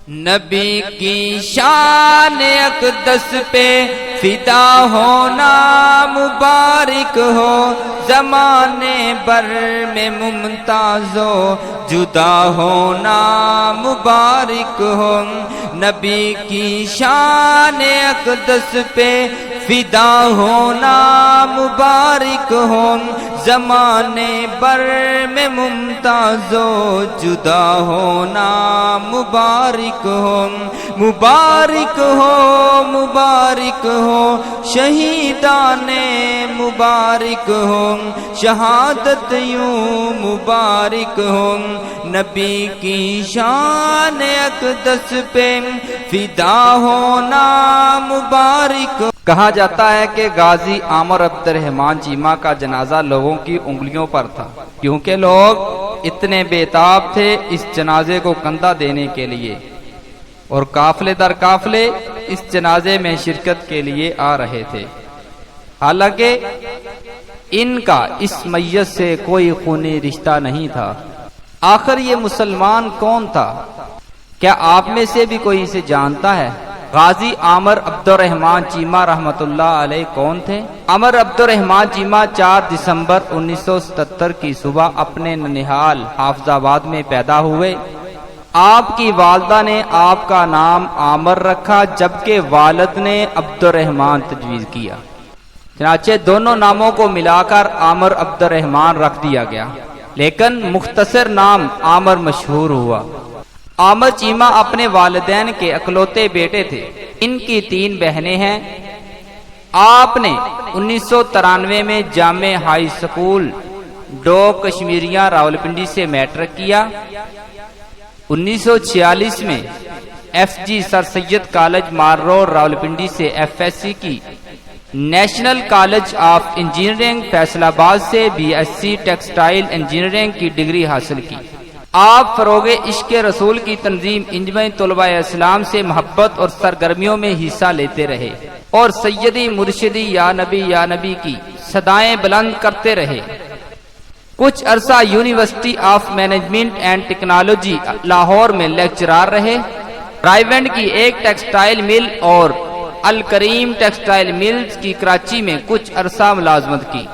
نبی کی شان اقدس پہ فدا ہونا مبارک ہو، زمانے بھر میں ممتاز و جدا ہونا مبارک ہو۔ نبی کی شان اقدس پہ فدا ہونا مبارک ہو، زمانے بھر میں ممتاز و جدا ہونا مبارک ہو۔ مبارک ہو مبارک ہو شہیدان مبارک ہو، شہادت یوں مبارک ہو۔ نبی کی شان اقدس پہ فدا ہونا مبارک ہو۔ کہا جاتا ہے کہ غازی عامر عبد الرحمن چیمہ کا جنازہ لوگوں کی انگلیوں پر تھا، کیونکہ لوگ اتنے بےتاب تھے اس جنازے کو کندھا دینے کے لیے، اور قافلے در قافلے اس جنازے میں شرکت کے لیے آ رہے تھے۔ حالانکہ ان کا اس میت سے کوئی خونی رشتہ نہیں تھا۔ آخر یہ مسلمان کون تھا؟ کیا آپ میں سے بھی کوئی اسے جانتا ہے؟ غازی عامر عبد الرحمن چیمہ رحمۃ اللہ علیہ کون تھے؟ عامر عبد الرحمن چیمہ 4 دسمبر 1977 کی صبح اپنے ننیحال حافظ آباد میں پیدا ہوئے۔ آپ کی والدہ نے آپ کا نام عامر رکھا، جبکہ والد نے عبد الرحمن تجویز کیا، چنانچہ دونوں ناموں کو ملا کر عامر عبد الرحمن رکھ دیا گیا، لیکن مختصر نام عامر مشہور ہوا۔ عامر چیمہ اپنے والدین کے اکلوتے بیٹے تھے۔ ان کی 3 بہنیں ہیں۔ آپ نے 1993 میں جامع ہائی سکول ڈوک کشمیریہ راولپنڈی سے میٹرک کیا۔ 1946 میں F G sir Syed college Murree road Rawalpindi سے ایف ایس سی کی۔ National college of engineering Faisalabad سے B S C textile engineering کی ڈگری حاصل کی۔ آپ فروغ عشق رسول کی تنظیم انجمع طلباء اسلام سے محبت اور سرگرمیوں میں حصہ لیتے رہے، اور سیدی مرشدی یا نبی کی صدائیں بلند کرتے رہے۔ کچھ عرصہ university of management and technology Lahore میں لیکچرار رہے۔ رائیونڈ کی ایک ٹیکسٹائل مل اور الکریم ٹیکسٹائل ملز کی کراچی میں کچھ عرصہ ملازمت کی۔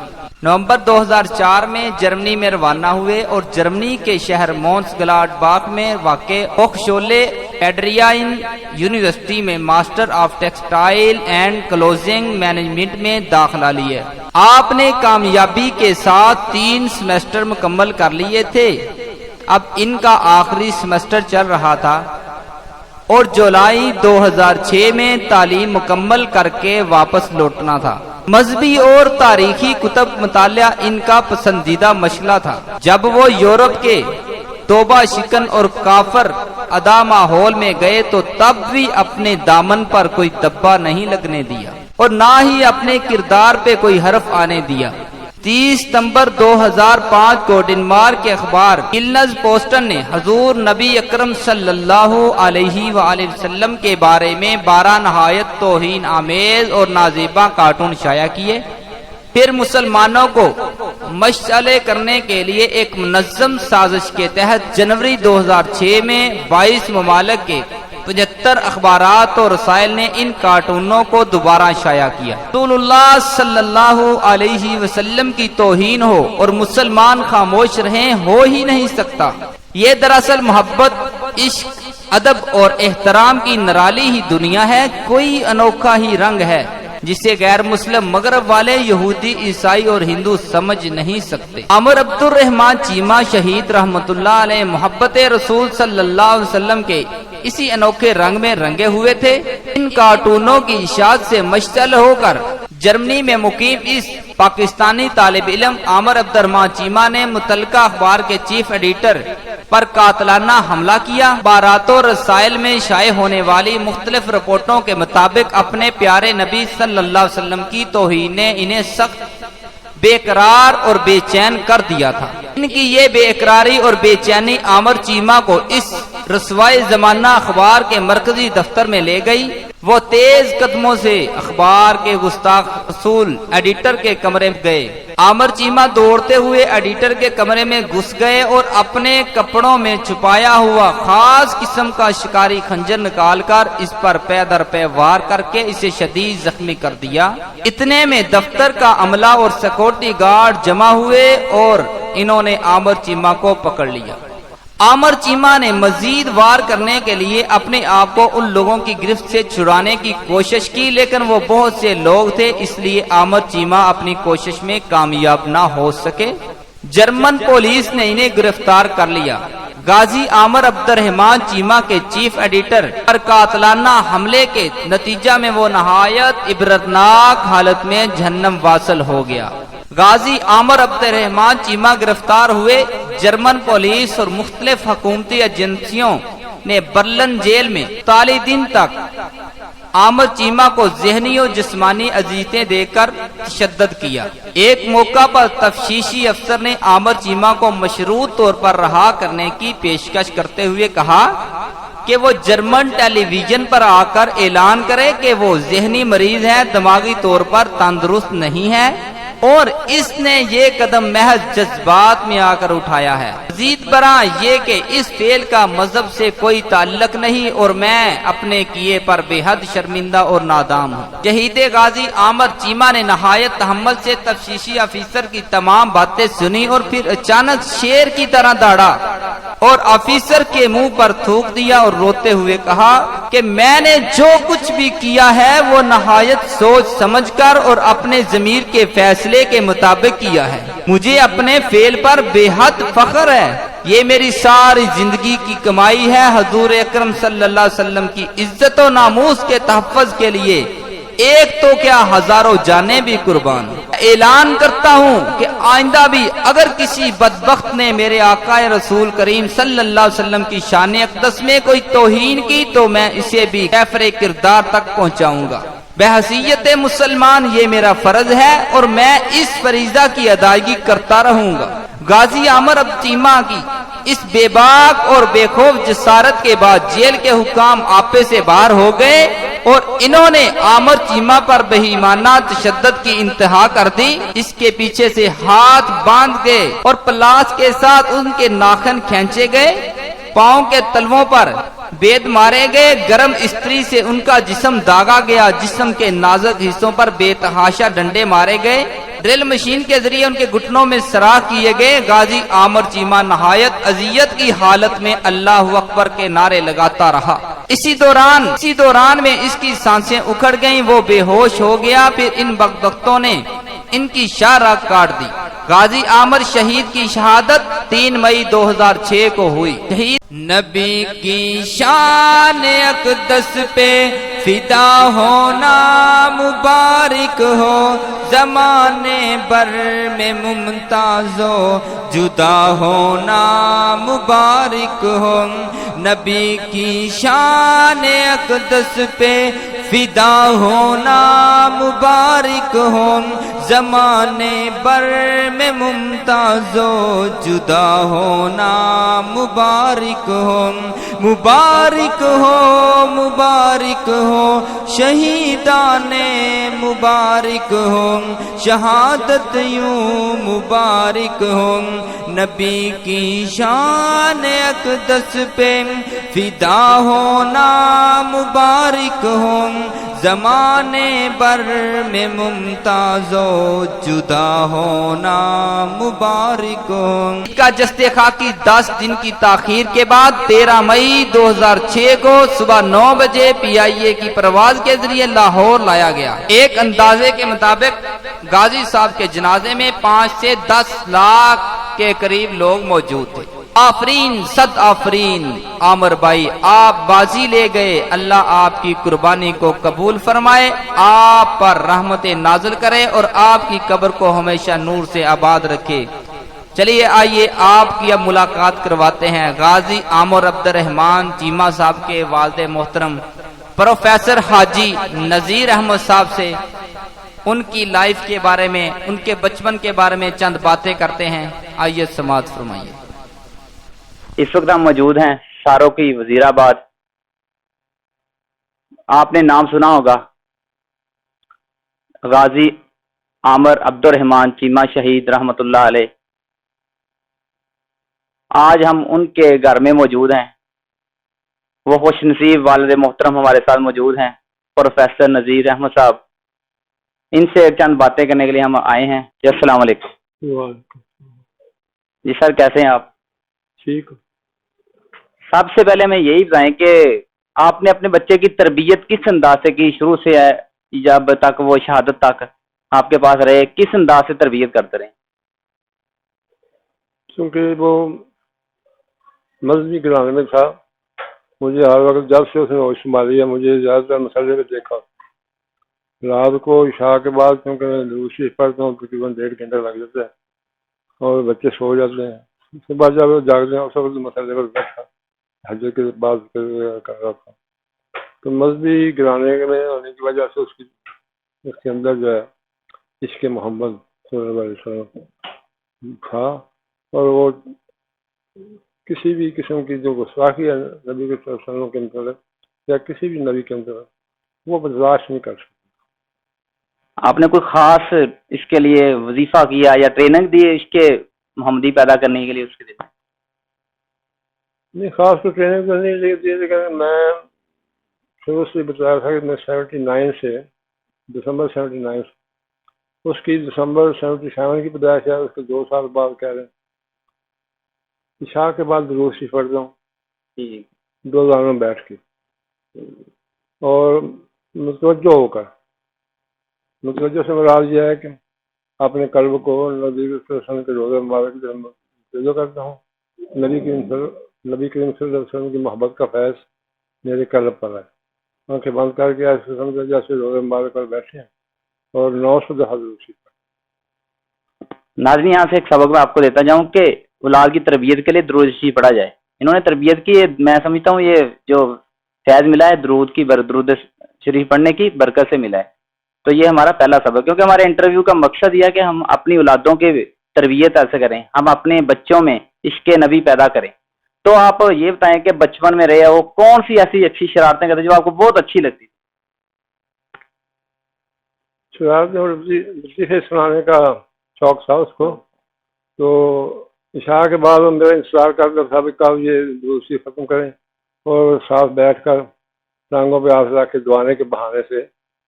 نومبر 2004 میں جرمنی میں روانہ ہوئے اور جرمنی کے شہر مونس گلاڈ باخ میں واقع ہوخشولے ایڈریائن یونیورسٹی میں master of textile and closing management میں داخلہ لیے۔ آپ نے کامیابی کے ساتھ 3 سیمسٹر مکمل کر لیے تھے۔ اب ان کا آخری سیمسٹر چل رہا تھا اور جولائی 2006 میں تعلیم مکمل کر کے واپس لوٹنا تھا۔ مذہبی اور تاریخی کتب مطالعہ ان کا پسندیدہ مشغلہ تھا۔ جب وہ یورپ کے توبہ شکن اور کافر ادا ماحول میں گئے تو تب بھی اپنے دامن پر کوئی دبا نہیں لگنے دیا اور نہ ہی اپنے کردار پہ کوئی حرف آنے دیا۔ 30 ستمبر 2005 کو ڈنمارک کے اخبار کلنز پوسٹن نے حضور نبی اکرم صلی اللہ علیہ وآلہ وسلم کے بارے میں 12 نہایت توہین آمیز اور نازیبا کارٹون شائع کیے۔ پھر مسلمانوں کو مشتعل کرنے کے لیے ایک منظم سازش کے تحت جنوری 2006 میں 22 ممالک کے 75 اخبارات اور رسائل نے ان کارٹونوں کو دوبارہ شائع کیا۔ رسول اللہ صلی اللہ علیہ وسلم کی توہین ہو اور مسلمان خاموش رہیں ہو ہی نہیں سکتا۔ یہ دراصل محبت، عشق، ادب اور احترام کی نرالی ہی دنیا ہے، کوئی انوکھا ہی رنگ ہے جسے غیر مسلم مغرب والے یہودی، عیسائی اور ہندو سمجھ نہیں سکتے۔ عامر عبد الرحمن چیمہ شہید رحمت اللہ علیہ محبت رسول صلی اللہ علیہ وسلم کے اسی انوکھے رنگ میں رنگے ہوئے تھے۔ ان کارٹونوں کی اشاعت سے مشتعل ہو کر جرمنی میں مقیم اس پاکستانی طالب علم عامر عبد الرحمن چیمہ نے متعلقہ اخبار کے چیف ایڈیٹر پر قاتلانہ حملہ کیا۔ باراتوں رسائل میں شائع ہونے والی مختلف رپورٹوں کے مطابق اپنے پیارے نبی صلی اللہ علیہ وسلم کی توہین نے انہیں سخت بے قرار اور بے چین کر دیا تھا۔ ان کی یہ بے اقراری اور بے چینی عامر چیمہ کو اس رسوائے زمانہ اخبار کے مرکزی دفتر میں لے گئی۔ وہ تیز قدموں سے اخبار کے گستاخ رسول ایڈیٹر کے کمرے میں گئے۔ عامر چیمہ دوڑتے ہوئے ایڈیٹر کے کمرے میں گھس گئے اور اپنے کپڑوں میں چھپایا ہوا خاص قسم کا شکاری خنجر نکال کر اس پر پے در پے وار کر کے اسے شدید زخمی کر دیا۔ اتنے میں دفتر کا عملہ اور سیکورٹی گارڈ جمع ہوئے اور انہوں نے عامر چیمہ کو پکڑ لیا۔ عامر چیمہ نے مزید وار کرنے کے لیے اپنے آپ کو ان لوگوں کی گرفت سے چھڑانے کی کوشش کی، لیکن وہ بہت سے لوگ تھے، اس لیے عامر چیمہ اپنی کوشش میں کامیاب نہ ہو سکے۔ جرمن پولیس نے انہیں گرفتار کر لیا۔ غازی عامر عبد الرحمان چیمہ کے چیف ایڈیٹر پر قاتلانہ حملے کے نتیجہ میں وہ نہایت عبرتناک حالت میں جہنم واصل ہو گیا۔ غازی عامر عبد الرحمان چیمہ گرفتار ہوئے۔ جرمن پولیس اور مختلف حکومتی ایجنسیوں نے برلن جیل میں 40 دن تک عامر چیمہ کو ذہنی اور جسمانی اذیتیں دے کر تشدد کیا۔ ایک موقع پر تفتیشی افسر نے عامر چیمہ کو مشروط طور پر رہا کرنے کی پیشکش کرتے ہوئے کہا کہ وہ جرمن ٹیلی ویژن پر آ کر اعلان کرے کہ وہ ذہنی مریض ہے، دماغی طور پر تندرست نہیں ہے، اور اس نے یہ قدم محض جذبات میں آ کر اٹھایا ہے۔ مزید برآں یہ کہ اس فعل کا مذہب سے کوئی تعلق نہیں اور میں اپنے کیے پر بے حد شرمندہ اور نادام ہوں۔ شہید غازی عامر چیمہ نے نہایت تحمل سے تفتیشی آفیسر کی تمام باتیں سنی اور پھر اچانک شیر کی طرح دوڑا اور آفیسر کے منہ پر تھوک دیا اور روتے ہوئے کہا کہ میں نے جو کچھ بھی کیا ہے وہ نہایت سوچ سمجھ کر اور اپنے ضمیر کے فیصلے کے مطابق کیا ہے۔ مجھے اپنے فعل پر بے حد فخر ہے۔ یہ میری ساری زندگی کی کمائی ہے۔ حضور اکرم صلی اللہ علیہ وسلم کی عزت و ناموس کے تحفظ کے لیے ایک تو کیا ہزاروں جانیں بھی قربان۔ اعلان کرتا ہوں کہ آئندہ بھی اگر کسی بدبخت نے میرے آقا رسول کریم صلی اللہ علیہ وسلم کی شان اقدس میں کوئی توہین کی تو میں اسے بھی کیفر کردار تک پہنچاؤں گا۔ بحیثیت مسلمان یہ میرا فرض ہے اور میں اس فریضہ کی ادائیگی کرتا رہوں گا۔ غازی عامر عبد چیمہ کی اس بے باک اور بے خوف جسارت کے بعد جیل کے حکام آپے سے باہر ہو گئے اور انہوں نے عامر چیمہ پر بے ایمانہ تشدد کی انتہا کر دی۔ اس کے پیچھے سے ہاتھ باندھ گئے اور پلاس کے ساتھ ان کے ناخن کھینچے گئے، پاؤں کے تلووں پر بید مارے گئے، گرم استری سے ان کا جسم داغا گیا، جسم کے نازک حصوں پر بے تحاشا ڈنڈے مارے گئے، ڈرل مشین کے ذریعے ان کے گھٹنوں میں سراخ کیے گئے۔ غازی عامر چیمہ نہایت اذیت کی حالت میں اللہ اکبر کے نعرے لگاتا رہا۔ اسی دوران میں اس کی سانسیں اکھڑ گئیں، وہ بے ہوش ہو گیا۔ پھر ان بدبختوں نے ان کی شاہراہ کاٹ دی۔ غازی عامر شہید کی شہادت 3 مئی 2006 کو ہوئی۔ شہید نبی کی شان اقدس پہ فدا ہونا مبارک ہو، زمانے بر میں ممتاز و جدا ہونا مبارک ہو۔ نبی کی شان اقدس پہ فدا ہونا مبارک ہو، زمانے بر میں ممتاز و جدا ہونا مبارک ہو۔ مبارک ہو مبارک ہو شہیدان مبارک ہو، شہادت یوں مبارک ہو۔ نبی کی شان اقدس پہ فدا ہونا مبارک ہو، زمانے بر میں ممتاز و جدا ہونا مبارک ہو۔ کا جسد خاکی 10 دن کی تاخیر کے بعد 13 مئی 2006 کو صبح 9 بجے PIA کی پرواز کے ذریعے لاہور لایا گیا۔ ایک اندازے کے مطابق غازی صاحب کے جنازے میں 5 سے 10 لاکھ کے قریب لوگ موجود تھے۔ آفرین صد آفرین عامر بھائی، آپ بازی لے گئے۔ اللہ آپ کی قربانی کو قبول فرمائے، آپ پر رحمت نازل کرے اور آپ کی قبر کو ہمیشہ نور سے آباد رکھے۔ چلیے آئیے آپ کی اب ملاقات کرواتے ہیں غازی عامر عبد الرحمان چیمہ صاحب کے والد محترم پروفیسر حاجی نذیر احمد صاحب سے۔ ان کی لائف کے بارے میں، ان کے بچپن کے بارے میں چند باتیں کرتے ہیں، آئیے سماعت فرمائیے۔ اس وقت ہم موجود ہیں شاروں کی وزیر آباد آپ نے نام سنا ہوگا، غازی عامر عبد الرحمان چیمہ شہید رحمۃ اللہ علیہ۔ آج ہم ان کے گھر میں موجود ہیں۔ وہ خوش نصیب والد محترم ہمارے ساتھ موجود ہیں، پروفیسر نذیر احمد صاحب۔ ان سے چند باتیں کرنے کے لیے ہم آئے ہیں۔ جی السلام علیکم۔ جی سر، کیسے ہیں آپ؟ ٹھیک۔ سب سے پہلے ہمیں یہی بتائیں کہ آپ نے اپنے بچے کی تربیت کس انداز سے کی، شروع سے ہے جب تک وہ شہادت تک آپ کے پاس رہے، کس انداز سے تربیت کرتے رہے؟ کیونکہ وہ مذہبی گھرانے میں تھا، مجھے ہر وقت جب سے اس نے ہوش سنبھالی ہے مجھے زیادہ تر مسئلے میں دیکھا۔ رات کو عشاء کے بعد کیونکہ میں دوسری پڑھتا ہوں تقریباً 1.5 گھنٹہ لگ جاتا ہے اور بچے سو جاتے ہیں، صبح جب وہ جاگتے ہیں اس وقت مسئلے پر بیٹھا حج کے بعد کر رہا تھا۔ تو مذہبی گھرانے میں ہونے کی وجہ سے اس کے اندر جو ہے عشق محمد صلی اللہ علیہ وسلم تھا، اور وہ کسی بھی قسم کی جو گستاخی ہے نبی کے صلی اللہ علیہ وسلم کے متعلق یا کسی بھی نبی کے متعلق وہ برداشت نہیں کر سکتا۔ آپ نے کوئی خاص اس کے لیے وظیفہ کیا یا ٹریننگ دی اس کے محمدی پیدا کرنے کے لیے اس کے لیے؟ نہیں، خاص تو ٹریننگ تو نہیں دی، لیکن میں شروع سے بتایا تھا کہ میں 79 سے دسمبر 79 سے اس کی دسمبر 77 کی پیدائش ہے، اس کے 2 سال بعد کہہ رہے ہیں عشاء کے بعد دروس ہی پڑھتا ہوں 2 دانوں میں بیٹھ کے، اور متوجہ ہو کر۔ متوجہ سے مراد یہ ہے کہ اپنے قلب کو نبی صلی اللہ علیہ وسلم کے روضہ مبارک سے متوجہ کرتا ہوں، نبی کریم صلی اللہ علیہ وسلم کی محبت کا فیض میرے قلب پر ہے۔ آنکھیں بند کر کے ایسے سمجھا جیسے روضہ مبارک پر بیٹھے ہیں اور 900 دفعہ دروسی پر۔ ناظرین، یہاں سے ایک سبق میں آپ کو دیتا جاؤں کہ اولاد کی تربیت کے لیے درود شریف پڑھا جائے۔ انہوں نے تربیت کی، میں سمجھتا ہوں یہ جو فیض ملا ہے درود شریف پڑھنے کی برکت سے ملا ہے۔ تو یہ ہمارا پہلا سبق، کیونکہ ہمارے انٹرویو کا مقصد یہ ہے کہ ہم اپنی اولادوں کی تربیت ایسے کریں، ہم اپنے بچوں میں عشق نبی پیدا کریں۔ تو آپ یہ بتائیں کہ بچپن میں رہے وہ کون سی ایسی اچھی شرارتیں کرتے جو آپ کو بہت اچھی لگتی؟ شرارتیں اور وظیفے سنانے کا شوق تھا اس کو، تو عشاء کے بعد وہ میرا انتظار کرتا تھا کہ کب یہ دوسری ختم کریں، اور ساتھ بیٹھ کر ٹانگوں پہ ہاتھ رکھ کے دعانے کے بہانے سے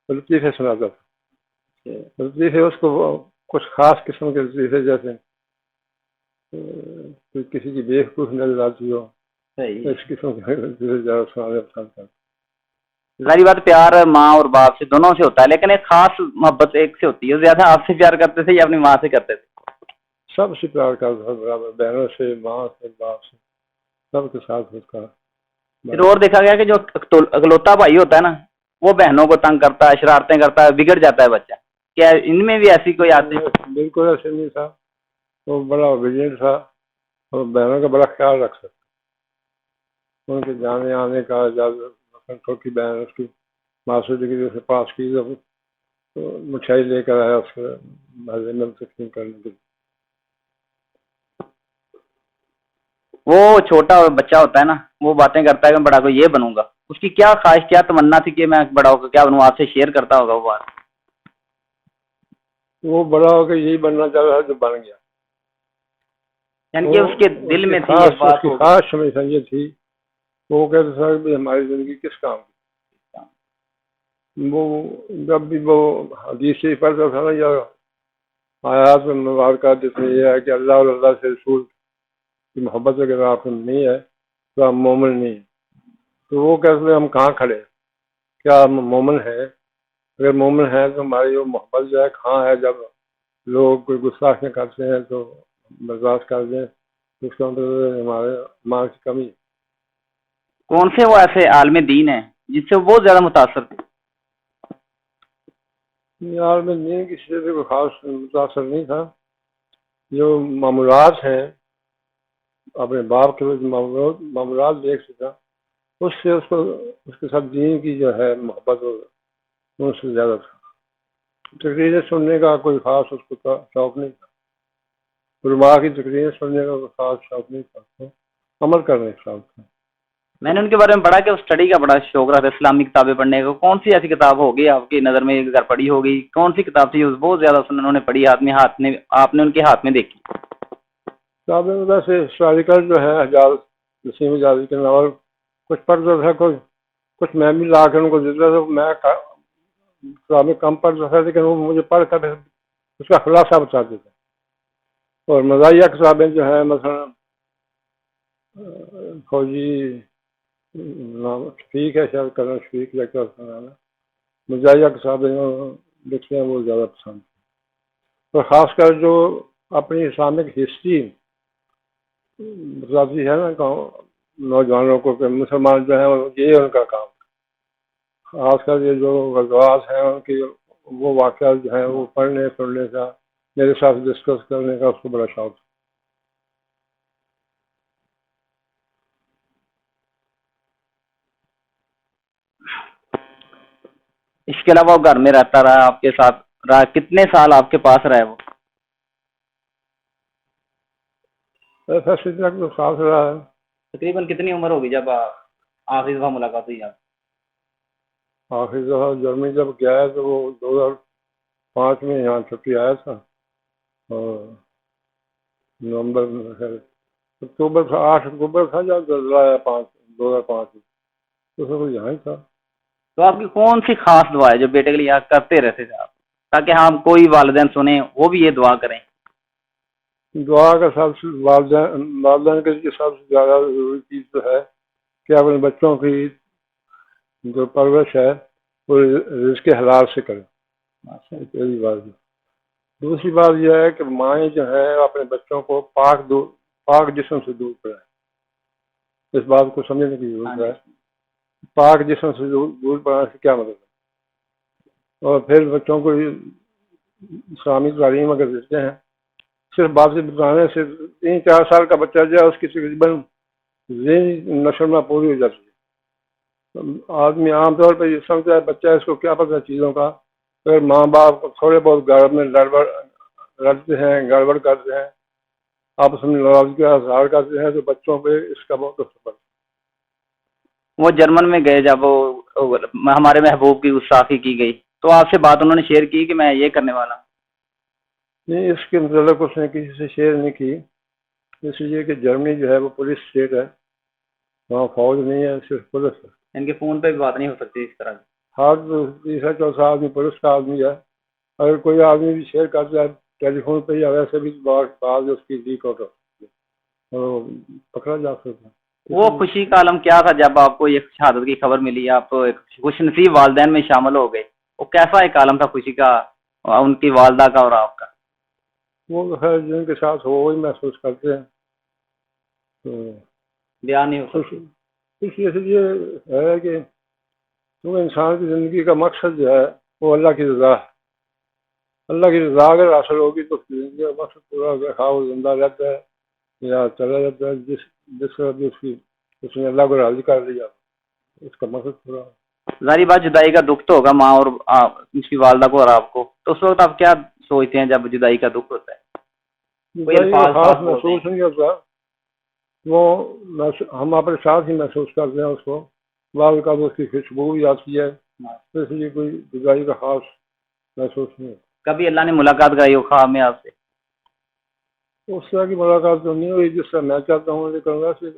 لطیفے سناتا تھا۔ لطیفے اس کو کچھ خاص قسم کے لطیفے جیسے کسی کی بیوقوف نظر آتی ہو، اس قسم کے لطیفے زیادہ سنانے پسند کرتا۔ ظاہری بات پیار ماں اور باپ سے دونوں سے ہوتا ہے، لیکن ایک خاص محبت ایک سے ہوتی ہے۔ زیادہ آپ سے پیار کرتے تھے یا اپنی ماں سے کرتے تھے؟ سب سے پیار کرتا تھا برابر، بہنوں سے، ماں سے، باپ سے، سب کے ساتھ اس کا۔ پھر اور دیکھا گیا کہ جو اکلوتا بھائی ہوتا ہے نا وہ بہنوں کو تنگ کرتا ہے، شرارتیں کرتا ہے، بگڑ جاتا ہے بچہ۔ کیا ان میں بھی ایسی کوئی آتی ہے؟ بالکل ایسے نہیں تھا، وہ بڑا اوبیڈینٹ تھا اور بہنوں کا بڑا خیال رکھ سکتا، ان کے جانے آنے کا مثلاً چھوٹی بہن اس کی ماسٹر ڈگری سے پاس کی تو مٹھائی لے کر آیا اس کے محلے میں تقسیم کرنے کے لیے۔ وہ چھوٹا بچہ ہوتا ہے نا وہ باتیں کرتا ہے کہ بڑا کو یہ بنوں گا، اس کی کیا خواہش کیا تمنا تھی کہ میں بڑا ہو کر کیا بنوں؟ آپ سے شیئر کرتا ہوگا وہ بات؟ وہ بڑا ہو کے یہی بننا چاہ رہا ہے جو بن گیا، یعنی کہ اس کے دل میں تھی یہ بات۔ اس کی خواہش ہمیشہ یہ تھی، وہ کہتے تھا کہ ہماری زندگی کس کام کی۔ وہ جب بھی وہ حدیث سے پڑھتا تھا نا یا آیات میں مبارکات جس میں یہ ہے کہ اللہ اور اللہ سے رسول کی محبت اگر آپ میں نہیں ہے تو آپ مومن نہیں ہیں، تو وہ کہتے ہیں ہم کہاں کھڑے ہیں، کیا ہم مومن ہیں؟ اگر مومن ہیں تو ہماری وہ محبت جو ہے کہاں ہے؟ جب لوگ کوئی گستاخیاں کرتے ہیں تو برداشت کر دیں، اس کا مطلب ہمارے ایمان کی کمی ہے۔ کون سے وہ ایسے عالم دین ہیں جس سے وہ بہت زیادہ متاثر تھے؟ یار میں نہیں کسی سے کوئی خاص متاثر نہیں تھا، جو معمولات ہیں اپنے باپ کے معمولات دیکھ سکا اس سے اس کے ساتھ دین کی جو ہے محبت ان سے زیادہ تھا۔ تقریریں سننے کا کوئی خاص اس کو شوق نہیں تھا، علماء کی تقریریں سننے کا کوئی خاص شوق نہیں تھا، عمل کرنے کا شوق تھا۔ میں نے ان کے بارے میں پڑھا کہ وہ اسٹڈی کا بڑا شوق رہا تھا، اسلامی کتابیں پڑھنے کا. کون سی ایسی کتاب ہوگی آپ کی نظر میں اگر پڑھی ہوگی؟ کون سی کتاب تھی بہت زیادہ انہوں نے پڑھی، آپ نے ان کے ہاتھ میں دیکھی؟ کتابیں ویسے ہسٹوریکل جو ہے حجاز نسیم حجازی کے ناول کچھ پڑھتا تھا، کچھ میں بھی لا کر ان کو دیتا تھا. میں کتابیں کم پڑھتا تھا لیکن وہ مجھے پڑھ کر اس کا خلاصہ بتاتے تھے. اور مزاحیہ کتابیں جو ہیں مثلا فوجی نام شفیق ہے، شاید کرنل شفیق لیکچر کا نام ہے، مزاحیہ کتابیں لکھتے ہیں وہ زیادہ پسند ہیں. اور خاص کر جو اپنی اسلامک ہسٹری بتاتی ہے نا نوجوانوں کو کہ مسلمان جو ہیں یہ ان کا کام ہے. خاص کر یہ جو غزوات ہیں ان کی وہ واقعات جو ہیں وہ پڑھنے سننے کا، میرے ساتھ ڈسکس کرنے کا اس کو بڑا شوق ہے. اس کے علاوہ وہ گھر میں رہتا رہا، آپ کے ساتھ رہا، کتنے سال آپ کے پاس رہا وہ؟ ایسا سلسلہ تو ساتھ رہا ہے. تقریباً کتنی عمر ہوگی جب آخری دفعہ ملاقات ہوئی آپ؟ آخری دفعہ جرمنی جب گیا ہے تو وہ 2005 میں یہاں چھٹی آیا تھا، اور نومبر میں خیر اکتوبر تھا، 8 اکتوبر تھا جب زلزلہ آیا 2005 میں، تو سب یہاں ہی تھا. تو آپ کی کون سی خاص دعا ہے جو بیٹے کے لیے یاد کرتے رہتے تھے آپ، تاکہ ہم کوئی والدین سنیں وہ بھی یہ دعا کریں؟ دعا کا سب سے والدین کے لیے سب سے زیادہ ضروری چیز تو ہے کہ اپنے بچوں کی جو پرورش ہے وہ رزق حلال سے کریں. پہلی بات. دوسری بات یہ ہے کہ مائیں جو ہیں اپنے بچوں کو پاک جسم سے دور کریں. اس بات کو سمجھنے کی ضرورت ہے. پاک جسم سے دور پڑھانے سے کیا مطلب ہے؟ اور پھر بچوں کو اسلامی تعلیم اگر دیتے ہیں، صرف باتیں بتانے سے 3-4 سال کا بچہ جو ہے اس کی تقریباً ذہنی نشو میں پوری ہو جاتی ہے. آدمی عام طور پہ یہ سمجھتا ہے بچہ اس کو کیا پتہ چیزوں کا. اگر ماں باپ تھوڑے بہت گھر میں لڑتے ہیں، گڑبڑ کرتے ہیں، آپس میں ناراضگی کا اظہار کرتے ہیں تو بچوں پہ اس کا بہت اثر پڑتا ہے. وہ جرمن میں گئے جب وہ ہمارے محبوب کی گستاخی کی گئی تو آپ سے بات انہوں نے شیئر کی کہ میں یہ کرنے والا ہوں؟ نہیں، اس کے متعلق اس نے کسی سے شیئر نہیں کی، اس لیے کہ جرمنی جو ہے وہ پولیس اسٹیٹ ہے، وہاں فوج نہیں ہے، صرف پولیس ہے. ان کے فون پہ بھی بات نہیں ہو سکتی اس طرح کی. ہر تیسرا چوتھا آدمی پولیس کا آدمی ہے. اگر کوئی آدمی بھی شیئر کرتا ہے ٹیلی فون پہ یا ویسے بھی بات اس کی لیک آؤٹ اور پکڑا جا سکتا ہے. وہ خوشی کا عالم کیا تھا جب آپ کو یہ شہادت کی خبر ملی، آپ تو ایک خوش نصیب والدین میں شامل ہو گئے، وہ کیسا ایک عالم تھا خوشی کا، ان کی والدہ کا اور آپ کا؟ وہ خیر جن کے ساتھ ہو وہی محسوس کرتے ہیں، تو بیان نہیں ہو سکتی. خوشی اس لیے ہے کہ کیونکہ انسان کی زندگی کا مقصد جو ہے وہ اللہ کی رضا ہے. اللہ کی رضا اگر حاصل ہوگی تو زندگی کا مقصد پورا ہو گیا. وہ زندہ رہتا ہے یا چلا جاتا ہے، جس طرح بھی اس نے اللہ کو راضی کر لیا اس کا مقصد پورا. ظاہری بات جدائی کا دکھ تو ہوگا ماں اور اس کی والدہ کو اور آپ کو، تو اس وقت آپ کیا سوچتے ہیں جب جدائی کا دکھ ہوتا ہے؟ کوئی خاص محسوس نہیں ہوتا، وہ ہم اپنے ساتھ ہی محسوس کرتے ہیں اس کو. بعض کا اس کی خوشبو بھی آتی ہے، اس لیے کوئی جدائی کا خاص محسوس نہیں ہوتا. کبھی اللہ نے ملاقات کرائی ہو خواب میں آپ سے؟ اس طرح کی ملاقات تو نہیں ہوئی جس طرح میں چاہتا ہوں، لیکن ویسے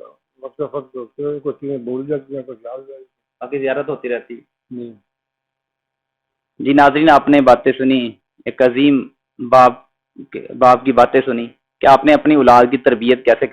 وقت وقت ہوتے ہیں، کچھ چیزیں بھول جاتی ہیں، کچھ یاد جاتی ہیں. باقی زیارت ہوتی رہتی ہے. جی جی ناظرین، آپ نے باتیں سنی، ایک عظیم باپ کی باتیں سنی کہ آپ نے اپنی اولاد کی تربیت کیسے